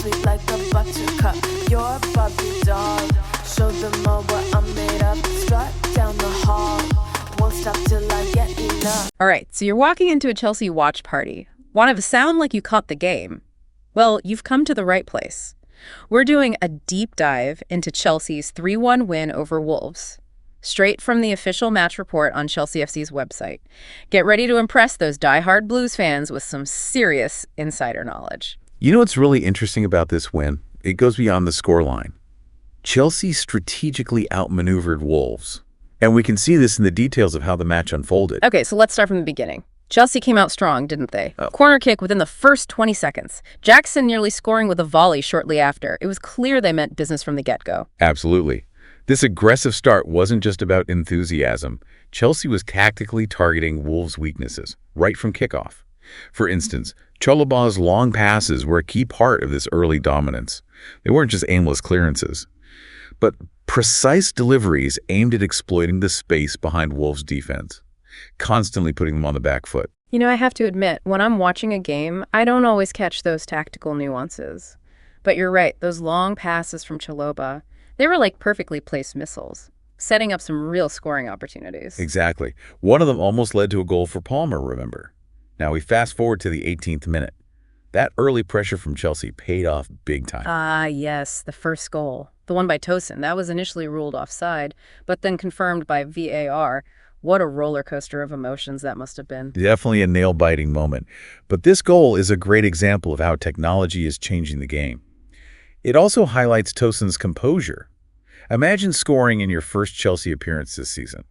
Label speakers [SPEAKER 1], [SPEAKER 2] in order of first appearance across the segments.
[SPEAKER 1] sweet like a buttercup. You're a Barbie doll. Show them all what I'm made of. Strut down the hall. Won't stop till I get enough.
[SPEAKER 2] All right, so you're walking into a Chelsea watch party. Want to sound like you caught the game? Well, you've come to the right place. We're doing a deep dive into Chelsea's 3-1 win over Wolves, straight from the official match report on Chelsea FC's website. Get ready to impress those die-hard Blues fans with some serious insider knowledge.
[SPEAKER 3] You know what's really interesting about this win? It goes beyond the scoreline. Chelsea strategically outmaneuvered Wolves. And we can see this in the details of how the match unfolded.
[SPEAKER 2] Okay, so let's start from the beginning. Chelsea came out strong, didn't they? Corner kick within the first 20 seconds. Jackson nearly scoring with a volley shortly after. It was clear they meant business from the get-go.
[SPEAKER 3] Absolutely. This aggressive start wasn't just about enthusiasm. Chelsea was tactically targeting Wolves' weaknesses right from kickoff. For instance, Chalobah's long passes were a key part of this early dominance. They weren't just aimless clearances, but precise deliveries aimed at exploiting the space behind Wolves' defense, constantly putting them on the back foot.
[SPEAKER 2] You know, I have to admit, when I'm watching a game, I don't always catch those tactical nuances. But you're right, those long passes from Chalobah, they were like perfectly placed missiles, setting up some real scoring opportunities.
[SPEAKER 3] Exactly. One of them almost led to a goal for Palmer, remember? Now we fast forward to the 18th minute. That early pressure from Chelsea paid off big time.
[SPEAKER 2] Ah, yes, the first goal. The one by Tosin. That was initially ruled offside, but then confirmed by VAR. What a roller coaster of emotions that must have been.
[SPEAKER 3] Definitely a nail-biting moment. But this goal is a great example of how technology is changing the game. It also highlights Tosin's composure. Imagine scoring in your first Chelsea appearance this season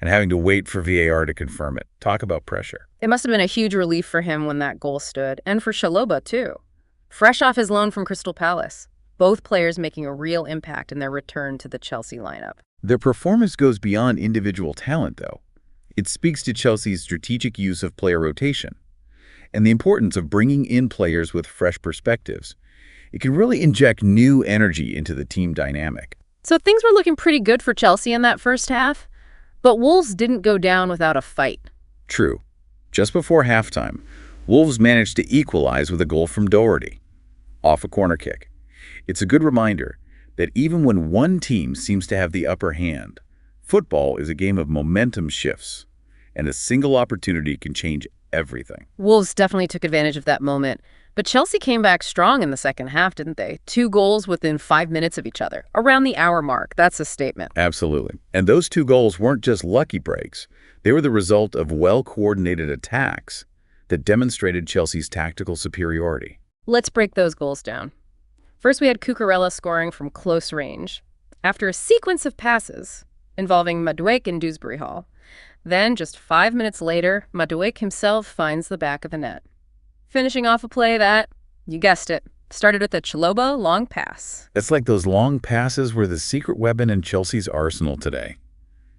[SPEAKER 3] and having to wait for VAR to confirm it. Talk about pressure.
[SPEAKER 2] It must have been a huge relief for him when that goal stood, and for Chalobah, too. Fresh off his loan from Crystal Palace, both players making a real impact in their return to the Chelsea lineup.
[SPEAKER 3] Their performance goes beyond individual talent, though. It speaks to Chelsea's strategic use of player rotation and the importance of bringing in players with fresh perspectives. It can really inject new energy into the team dynamic.
[SPEAKER 2] So things were looking pretty good for Chelsea in that first half, but Wolves didn't go down without a fight.
[SPEAKER 3] True. Just before halftime, Wolves managed to equalize with a goal from Doherty, off a corner kick. It's a good reminder that even when one team seems to have the upper hand, football is a game of momentum shifts, and a single opportunity can change everything.
[SPEAKER 2] Wolves definitely took advantage of that moment, but Chelsea came back strong in the second half, didn't they? 2 goals within 5 minutes of each other, around the hour mark. That's a statement.
[SPEAKER 3] Absolutely. And those 2 goals weren't just lucky breaks. They were the result of well-coordinated attacks that demonstrated Chelsea's tactical superiority.
[SPEAKER 2] Let's break those goals down. First, we had Cucurella scoring from close range, after a sequence of passes involving Madueke and Dewsbury Hall. Then, just 5 minutes later, Madueke himself finds the back of the net, finishing off a play that, you guessed it, started with a Chalobah long pass.
[SPEAKER 3] It's like those long passes were the secret weapon in Chelsea's arsenal today.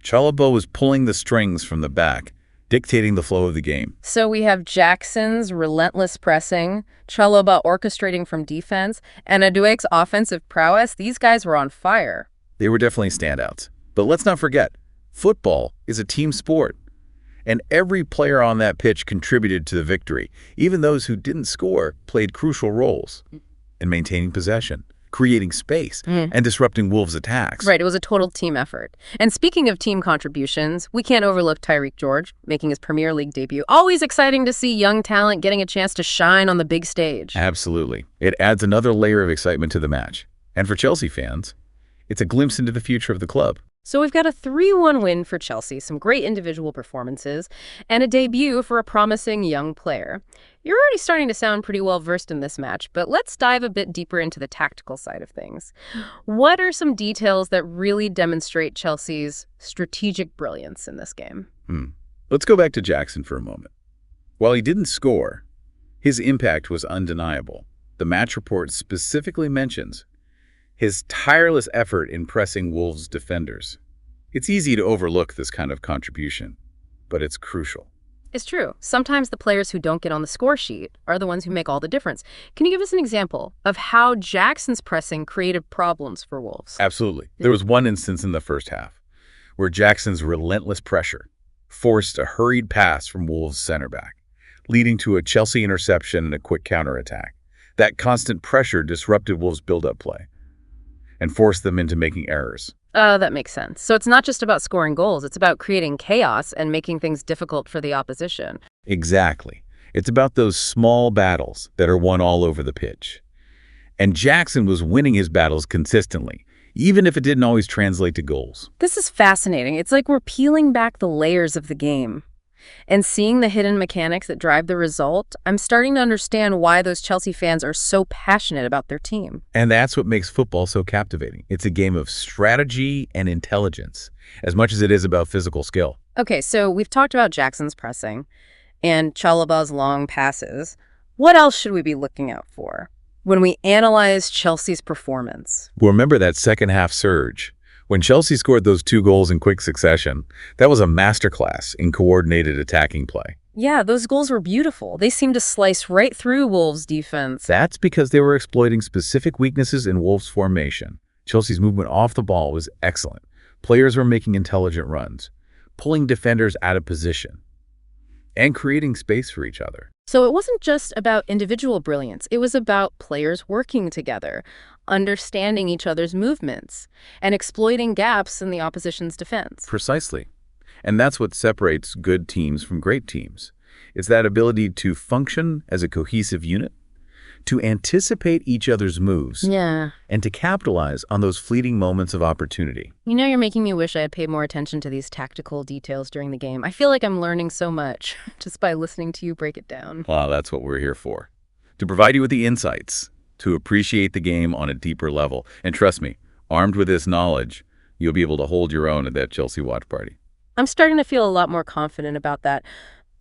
[SPEAKER 3] Chalobah was pulling the strings from the back, dictating the flow of the game.
[SPEAKER 2] So we have Jackson's relentless pressing, Chalobah orchestrating from defense, and Madueke's offensive prowess. These guys were on fire.
[SPEAKER 3] They were definitely standouts. But let's not forget, football is a team sport, and every player on that pitch contributed to the victory. Even those who didn't score played crucial roles in maintaining possession, creating space, and disrupting Wolves' attacks.
[SPEAKER 2] Right, it was a total team effort. And speaking of team contributions, we can't overlook Tyreek George making his Premier League debut. Always exciting to see young talent getting a chance to shine on the big stage.
[SPEAKER 3] Absolutely. It adds another layer of excitement to the match. And for Chelsea fans, it's a glimpse into the future of the club.
[SPEAKER 2] So we've got a 3-1 win for Chelsea, some great individual performances, and a debut for a promising young player. You're already starting to sound pretty well versed in this match, but let's dive a bit deeper into the tactical side of things. What are some details that really demonstrate Chelsea's strategic brilliance in this game?
[SPEAKER 3] Let's go back to Jackson for a moment. While he didn't score, his impact was undeniable. The match report specifically mentions his tireless effort in pressing Wolves' defenders. It's easy to overlook this kind of contribution, but it's crucial.
[SPEAKER 2] It's true. Sometimes the players who don't get on the score sheet are the ones who make all the difference. Can you give us an example of how Jackson's pressing created problems for Wolves?
[SPEAKER 3] Absolutely. There was one instance in the first half where Jackson's relentless pressure forced a hurried pass from Wolves' center back, leading to a Chelsea interception and a quick counterattack. That constant pressure disrupted Wolves' build-up play and forced them into making errors.
[SPEAKER 2] Oh, that makes sense. So it's not just about scoring goals, it's about creating chaos and making things difficult for the opposition.
[SPEAKER 3] Exactly. It's about those small battles that are won all over the pitch. And Jackson was winning his battles consistently, even if it didn't always translate to goals.
[SPEAKER 2] This is fascinating. It's like we're peeling back the layers of the game. And seeing the hidden mechanics that drive the result, I'm starting to understand why those Chelsea fans are so passionate about their team.
[SPEAKER 3] And that's what makes football so captivating. It's a game of strategy and intelligence, as much as it is about physical skill.
[SPEAKER 2] Okay, so we've talked about Jackson's pressing and Chalobah's long passes. What else should we be looking out for when we analyze Chelsea's performance?
[SPEAKER 3] Well, remember that second half surge. When Chelsea scored those 2 goals in quick succession, that was a masterclass in coordinated attacking play.
[SPEAKER 2] Yeah, those goals were beautiful. They seemed to slice right through Wolves' defense.
[SPEAKER 3] That's because they were exploiting specific weaknesses in Wolves' formation. Chelsea's movement off the ball was excellent. Players were making intelligent runs, pulling defenders out of position, and creating space for each other.
[SPEAKER 2] So it wasn't just about individual brilliance. It was about players working together, understanding each other's movements, and exploiting gaps in the opposition's defense.
[SPEAKER 3] Precisely. And that's what separates good teams from great teams. It's that ability to function as a cohesive unit, to anticipate each other's moves,
[SPEAKER 2] Yeah.
[SPEAKER 3] and to capitalize on those fleeting moments of opportunity.
[SPEAKER 2] You know, you're making me wish I had paid more attention to these tactical details during the game. I feel like I'm learning so much just by listening to you break it down.
[SPEAKER 3] Well, that's what we're here for. To provide you with the insights, to appreciate the game on a deeper level. And trust me, armed with this knowledge, you'll be able to hold your own at that Chelsea watch party.
[SPEAKER 2] I'm starting to feel a lot more confident about that.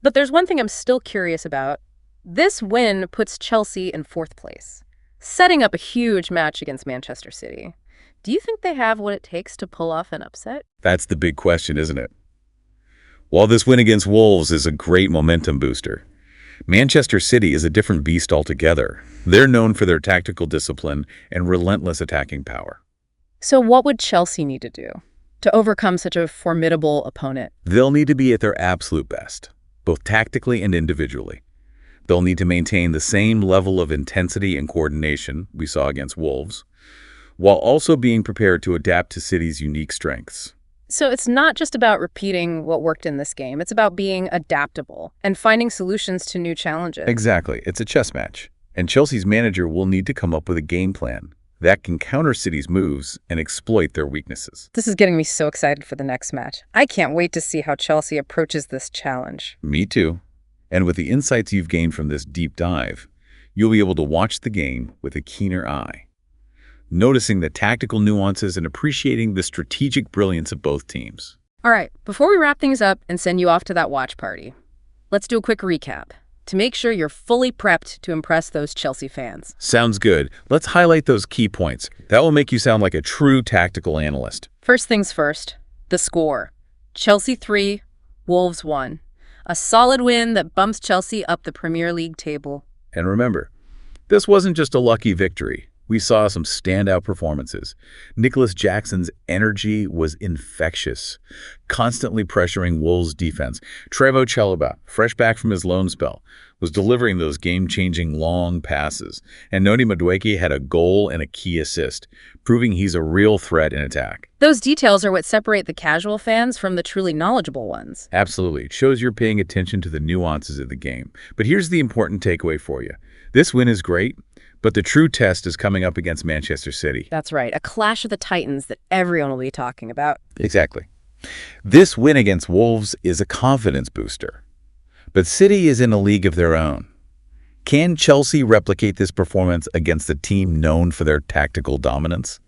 [SPEAKER 2] But there's one thing I'm still curious about. This win puts Chelsea in 4th place, setting up a huge match against Manchester City. Do you think they have what it takes to pull off an upset?
[SPEAKER 3] That's the big question, isn't it? While this win against Wolves is a great momentum booster, Manchester City is a different beast altogether. They're known for their tactical discipline and relentless attacking power.
[SPEAKER 2] So what would Chelsea need to do to overcome such a formidable opponent?
[SPEAKER 3] They'll need to be at their absolute best, both tactically and individually. They'll need to maintain the same level of intensity and coordination we saw against Wolves, while also being prepared to adapt to City's unique strengths.
[SPEAKER 2] So it's not just about repeating what worked in this game. It's about being adaptable and finding solutions to new challenges.
[SPEAKER 3] Exactly. It's a chess match. And Chelsea's manager will need to come up with a game plan that can counter City's moves and exploit their weaknesses.
[SPEAKER 2] This is getting me so excited for the next match. I can't wait to see how Chelsea approaches this challenge.
[SPEAKER 3] Me too. And with the insights you've gained from this deep dive, you'll be able to watch the game with a keener eye, noticing the tactical nuances and appreciating the strategic brilliance of both teams.
[SPEAKER 2] All right, before we wrap things up and send you off to that watch party, let's do a quick recap to make sure you're fully prepped to impress those Chelsea fans.
[SPEAKER 3] Sounds good. Let's highlight those key points. That will make you sound like a true tactical analyst.
[SPEAKER 2] First things first, the score. Chelsea 3, Wolves 1. A solid win that bumps Chelsea up the Premier League table.
[SPEAKER 3] And remember, this wasn't just a lucky victory. We saw some standout performances. Nicholas Jackson's energy was infectious, constantly pressuring Wolves' defense. Trevoh Chalobah, fresh back from his loan spell, was delivering those game-changing long passes. And Noni Madueke had a goal and a key assist, proving he's a real threat in attack.
[SPEAKER 2] Those details are what separate the casual fans from the truly knowledgeable ones.
[SPEAKER 3] Absolutely. It shows you're paying attention to the nuances of the game. But here's the important takeaway for you. This win is great, but the true test is coming up against Manchester City.
[SPEAKER 2] That's right, a clash of the titans that everyone will be talking about.
[SPEAKER 3] Exactly. This win against Wolves is a confidence booster. But City is in a league of their own. Can Chelsea replicate this performance against a team known for their tactical dominance?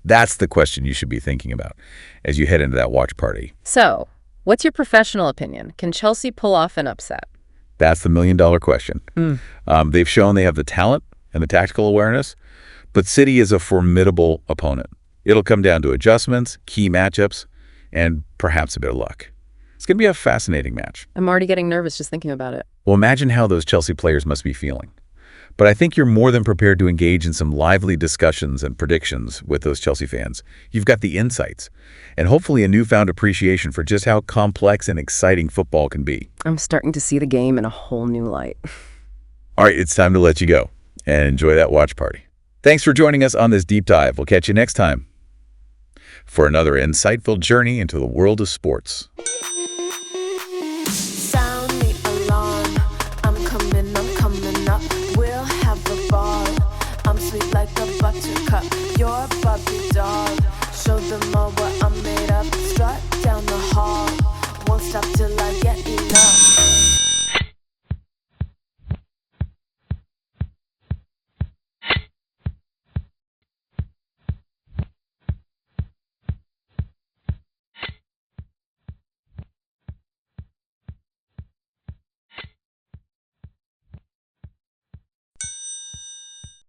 [SPEAKER 3] That's the question you should be thinking about as you head into that watch party.
[SPEAKER 2] So, what's your professional opinion? Can Chelsea pull off an upset?
[SPEAKER 3] That's the million-dollar question. They've shown they have the talent and the tactical awareness, but City is a formidable opponent. It'll come down to adjustments, key matchups, and perhaps a bit of luck. It's going to be a fascinating match.
[SPEAKER 2] I'm already getting nervous just thinking about it.
[SPEAKER 3] Well, imagine how those Chelsea players must be feeling. But I think you're more than prepared to engage in some lively discussions and predictions with those Chelsea fans. You've got the insights and hopefully a newfound appreciation for just how complex and exciting football can be.
[SPEAKER 2] I'm starting to see the game in a whole new light.
[SPEAKER 3] All right, it's time to let you go. and enjoy that watch party. Thanks for joining us on this deep dive. We'll catch you next time for another insightful journey into the world of sports.
[SPEAKER 1] Sound the alarm. I'm coming up. We'll have the ball. I'm sweet like a buttercup. You're a puppy dog. Show them all what I'm made of. Strut down the hall. Won't stop till I get enough.